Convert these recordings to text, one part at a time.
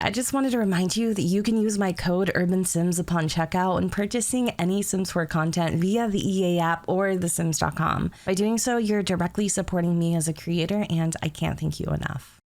I just wanted to remind you that you can use my code UrbanSims upon checkout when purchasing any Sims 4 content via the EA app or thesims.com. By doing so, you're directly supporting me as a creator, and I can't thank you enough.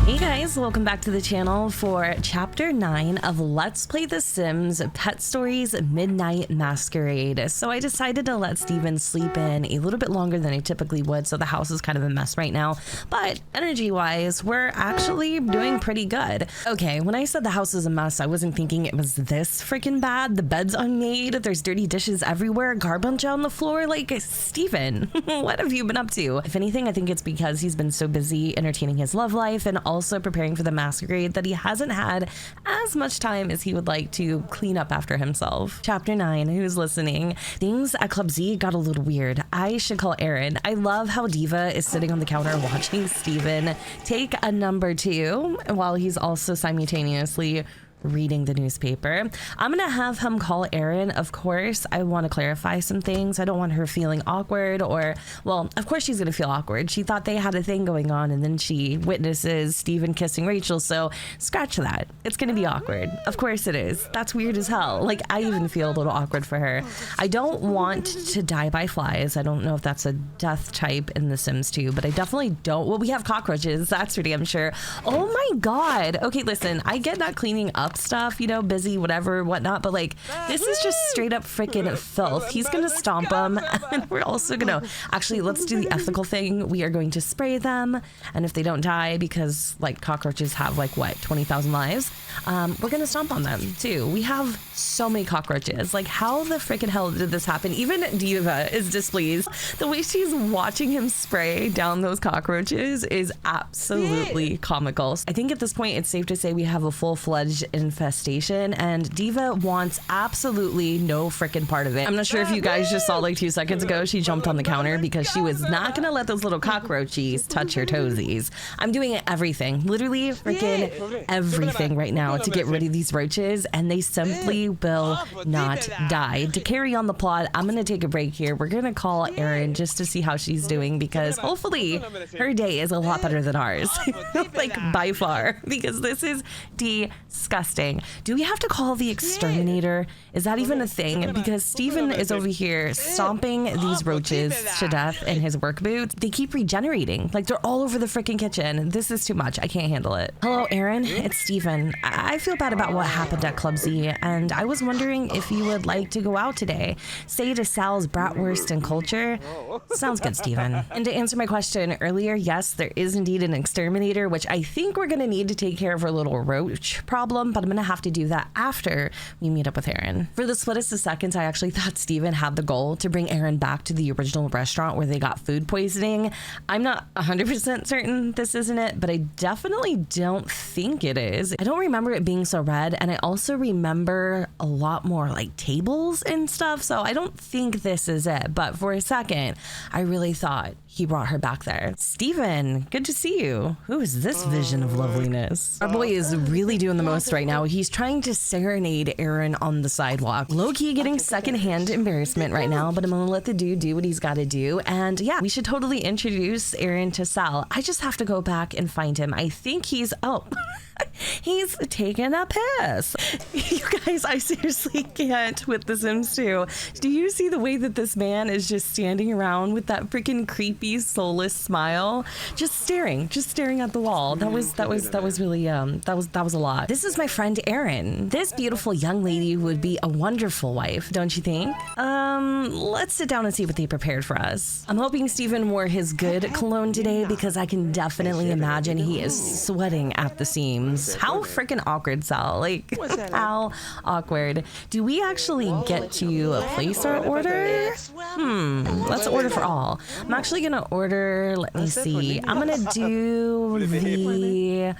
Hey guys, welcome back to the channel for Chapter 9 of Let's Play The Sims Pet Stories Midnight Masquerade. So I decided to let Stephan sleep in a little bit longer than I typically would, so the house is kind of a mess right now. But energy-wise, we're actually doing pretty good. Okay, when I said the house is a mess, I wasn't thinking it was this freaking bad. The bed's unmade, there's dirty dishes everywhere, garbage on the floor. Like, Stephan, what have you been up to? If anything, I think it's because he's been so busy entertaining his love life and also preparing for the masquerade that he hasn't had as much time as he would like to clean up after himself. Chapter 9, who's listening? Things at Club Z got a little weird. I should call Aaron. I love how Diva is sitting on the counter watching Stephan take a number 2 while he's also simultaneously reading the newspaper. I'm gonna have him call Aaron. Of course, I want to clarify some things. I don't want her feeling awkward, or, well, of course she's gonna feel awkward. She thought they had a thing going on and then she witnesses Stephan kissing Rachel, so scratch that. It's gonna be awkward. Of course it is. That's weird as hell. Like, I even feel a little awkward for her. I don't want to die by flies. I don't know if that's a death type in The Sims 2, but I definitely don't. Well, we have cockroaches, that's for damn sure. Oh my god. Okay, listen, I get not cleaning up stuff, you know, busy, whatever, whatnot, but like, this is just straight up freaking filth. He's gonna stomp them, and we're also gonna, actually, let's do the ethical thing. We are going to spray them, and if they don't die, because like cockroaches have like what, 20,000 lives, we're gonna stomp on them too. We have so many cockroaches. Like, how the freaking hell did this happen? Even Diva is displeased. The way she's watching him spray down those cockroaches is absolutely comical. I think at this point it's safe to say we have a full-fledged infestation, and Diva wants absolutely no freaking part of it. I'm not sure if you guys just saw like 2 seconds ago, she jumped on the counter because she was not gonna let those little cockroaches touch her toesies. I'm doing everything, literally freaking everything right now to get rid of these roaches, and they simply will not die. To carry on the plot, I'm gonna take a break here. We're gonna call Aaron just to see how she's doing, because hopefully her day is a lot better than ours. Like, by far, because this is disgusting. Do we have to call the exterminator? Is that even a thing? Because Stephan is over here stomping these roaches to death in his work boots. They keep regenerating. Like, they're all over the freaking kitchen. This is too much. I can't handle it. Hello, Aaron. It's Stephan. I feel bad about what happened at Club Z, and I was wondering if you would like to go out today. Say to Sal's Bratwurst and Culture. Sounds good, Stephan. And to answer my question earlier, yes, there is indeed an exterminator, which I think we're gonna need to take care of our little roach problem, but I'm gonna have to do that after we meet up with Aaron. For the splittest of seconds, I actually thought Stephan had the goal to bring Aaron back to the original restaurant where they got food poisoning. I'm not 100% certain this isn't it, but I definitely don't think it is. I don't remember it being so red, and I also remember a lot more like tables and stuff, so I don't think this is it, but for a second, I really thought he brought her back there. Stephan, good to see you. Who is this vision of loveliness? Our boy is really doing the most right now. He's trying to serenade Aaron on the sidewalk. Low-key getting secondhand embarrassment right now, but I'm gonna let the dude do what he's gotta do. And yeah, we should totally introduce Aaron to Sal. I just have to go back and find him. I think he's, oh, he's taking a piss. You guys, I seriously can't with The Sims 2. Do you see the way that this man is just standing around with that freaking creepy, soulless smile, just staring at the wall? That was really that was a lot. This is my friend Aaron. This beautiful young lady would be a wonderful wife, don't you think? Let's sit down and see what they prepared for us. I'm hoping Stephan wore his good cologne today, because I can definitely imagine he is sweating at the seams. How freaking awkward, Sal. Like, how awkward. Do we actually get to place our order? Let's order for all. I'm actually gonna order, let me see. I'm gonna do the,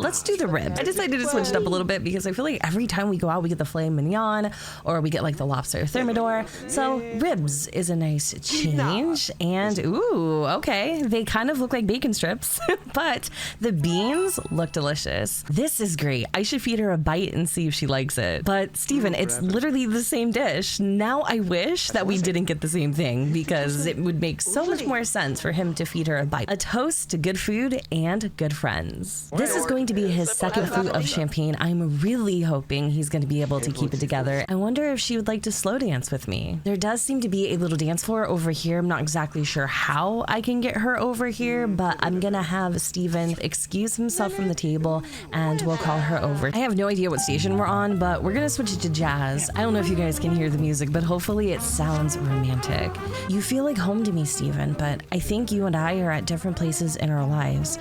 let's do the rib. I decided to switch it up a little bit because I feel like every time we go out, we get the filet mignon, or we get like the lobster thermidor. So ribs is a nice change. And ooh, okay. They kind of look like bacon strips, but the beans look delicious. This is great. I should feed her a bite and see if she likes it. But Stephan, it's literally the same dish. Now I wish that we didn't get the same thing, because it would make so much more sense for him to feed her a bite. A toast to good food and good friends. This is going to be his second flute of champagne. I'm really hoping he's going to be able to keep it together. I wonder if she would like to slow dance with me. There does seem to be a little dance floor over here. I'm not exactly sure how I can get her over here, but I'm gonna have Stephan excuse himself from the table and we'll call her over. I have no idea what station we're on, but we're gonna switch it to jazz. I don't know if you guys can hear the music, but hopefully it sounds romantic. You feel like home to me, Stephan, but I think you and I are at different places in our lives.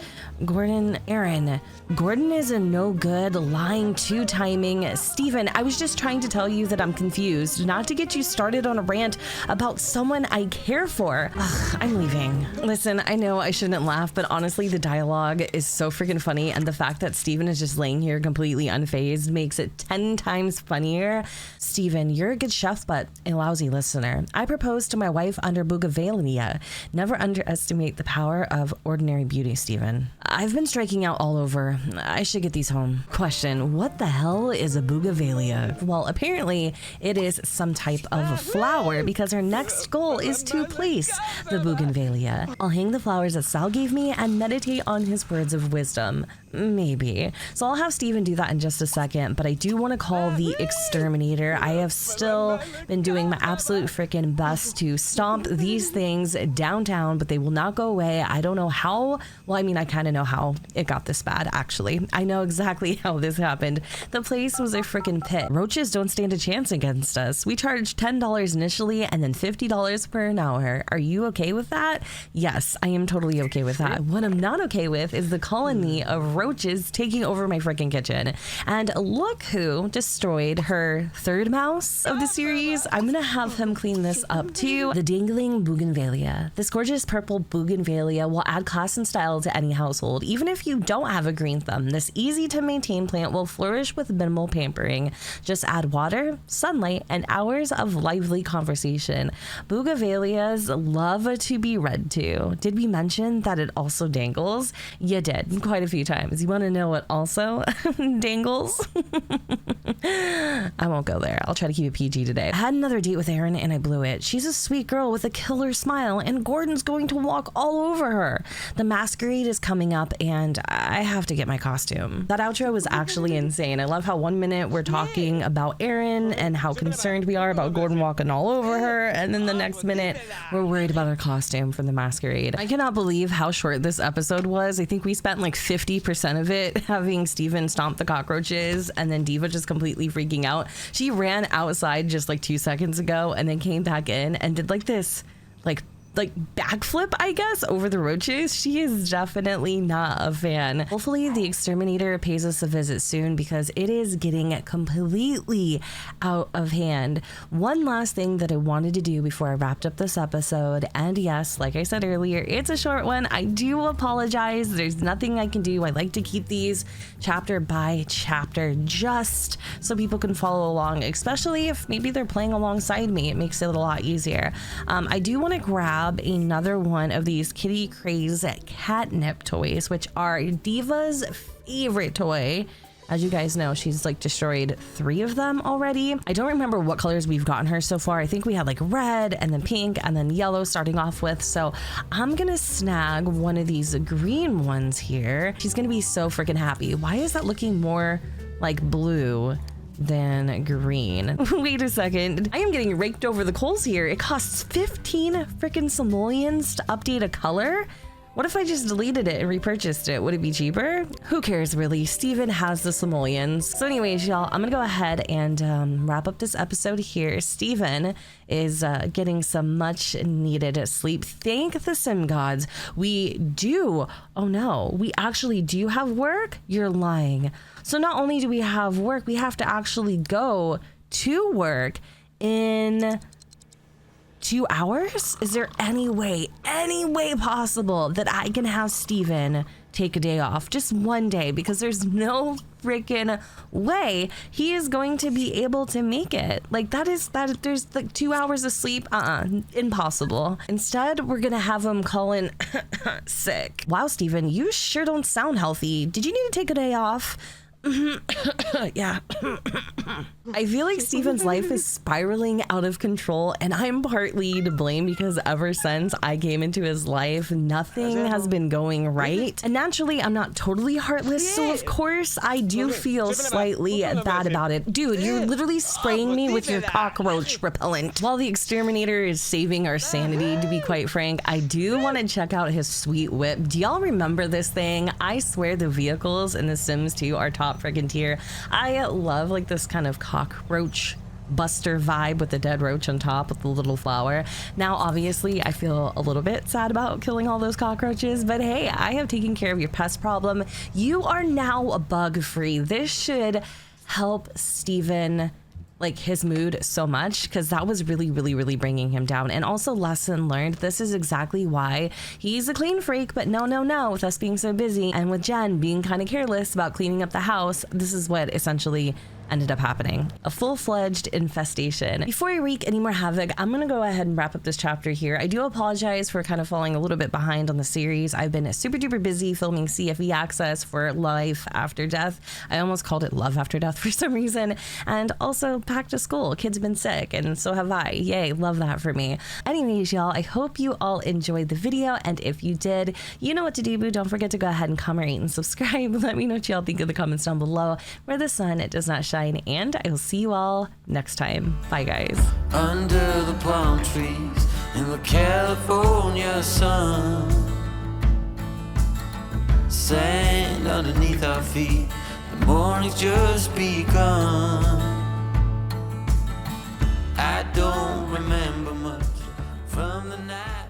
Aaron, Gordon is a no good, lying, two-timing. Stephan, I was just trying to tell you that I'm confused, not to get you started on a rant about someone I care for. Ugh, I'm leaving. Listen, I know I shouldn't laugh, but honestly, the dialogue is so freaking funny, and the fact that Stephan is just laying here completely unfazed makes it 10 times funnier. Stephan, you're a good chef, but a lousy listener. I proposed to my wife under Bougainvillea. Never underestimate the power of ordinary beauty, Stephan. I've been striking out all over. I should get these home. Question, what the hell is a Bougainvillea? Well, apparently it is some type of flower because her next goal is to place the Bougainvillea. I'll hang the flowers that Sal gave me and meditate on his words of wisdom. Maybe. So I'll have Stephan do that in just a second, but I do want to call the exterminator. I have still been doing my absolute freaking best to stomp these things downtown, but they will not go away. I don't know how. Well, I mean, I kind of know how it got this bad, actually. I know exactly how this happened. The place was a freaking pit. Roaches don't stand a chance against us. We charged $10 initially and then $50 per an hour. Are you okay with that? Yes, I am totally okay with that. What I'm not okay with is the colony of roaches taking over my freaking kitchen. And look who destroyed her third mouse of the series. I'm gonna have him clean this up too. The dangling Bougainvillea. This gorgeous purple Bougainvillea will add class and style to any household. Even if you don't have a green thumb, this easy to maintain plant will flourish with minimal pampering. Just add water, sunlight, and hours of lively conversation. Bougainvilleas love to be read to. Did we mention that it also dangles? You did, quite a few times. You want to know what also dangles? I won't go there. I'll try to keep it PG today. I had another date with Erin and I blew it. She's a sweet girl with a killer smile and Gordon's going to walk all over her. The Masquerade is coming up and I have to get my costume. That outro was actually insane. I love how 1 minute we're talking about Erin and how concerned we are about Gordon walking all over her, and then the next minute we're worried about her costume from the Masquerade. I cannot believe how short this episode was. I think we spent like 50% of it having Stephan stomp the cockroaches and then Diva just completely freaking out. She ran outside just like 2 seconds ago and then came back in and did like this like backflip, I guess, over the roaches. She is definitely not a fan. Hopefully the exterminator pays us a visit soon because it is getting completely out of hand. One last thing that I wanted to do before I wrapped up this episode, and yes, like I said earlier, it's a short one. I do apologize. There's nothing I can do. I like to keep these chapter by chapter just so people can follow along, especially if maybe they're playing alongside me. It makes it a lot easier. I do want to grab another one of these Kitty Craze catnip toys, which are Diva's favorite toy. As you guys know, she's like destroyed 3 of them already. I don't remember what colors we've gotten her so far. I think we had like red and then pink and then yellow starting off with. So I'm gonna snag one of these green ones here. She's gonna be so freaking happy. Why is that looking more like blue than green? Wait a second. I am getting raked over the coals here. It costs 15 freaking simoleons to update a color. What if I just deleted it and repurchased it? Would it be cheaper? Who cares really? Stephan has the simoleons. So anyways, y'all, I'm gonna go ahead and wrap up this episode here. Stephan is getting some much needed sleep. Thank the sim gods. We actually do have work? You're lying. So not only do we have work, we have to actually go to work in 2 hours? Is there any way possible that I can have Stephan take a day off? Just one day, because there's no freaking way he is going to be able to make it. Like there's like 2 hours of sleep. Impossible. Instead, we're gonna have him call in sick. Wow, Stephan, you sure don't sound healthy. Did you need to take a day off? Yeah. I feel like Stephan's life is spiraling out of control, and I'm partly to blame because ever since I came into his life, nothing has been going right. And naturally, I'm not totally heartless, so of course, I do feel slightly bad about it. Dude, you're literally spraying me with your cockroach repellent. While the exterminator is saving our sanity, to be quite frank, I do want to check out his sweet whip. Do y'all remember this thing? I swear the vehicles in The Sims 2 are top freaking tier. I love like this kind of cockroach buster vibe with the dead roach on top with the little flower. Now obviously I feel a little bit sad about killing all those cockroaches, but hey, I have taken care of your pest problem. You are now bug free. This should help Stephan, like his mood so much, because that was really bringing him down. And also, lesson learned, this is exactly why he's a clean freak. But no, with us being so busy and with Jen being kind of careless about cleaning up the house, this is what essentially ended up happening. A full-fledged infestation. Before I wreak any more havoc, I'm gonna go ahead and wrap up this chapter here. I do apologize for kind of falling a little bit behind on the series. I've been super duper busy filming CFE Access for Life After Death. I almost called it Love After Death for some reason. And also back to school. Kids have been sick, and so have I. Yay, love that for me. Anyways, y'all, I hope you all enjoyed the video, and if you did, you know what to do, boo. Don't forget to go ahead and comment, rate, and subscribe. Let me know what y'all think in the comments down below, where the sun does not shine. And I will see you all next time. Bye, guys. Under the palm trees in the California sun, sand underneath our feet, the morning's just begun. I don't remember much from the night.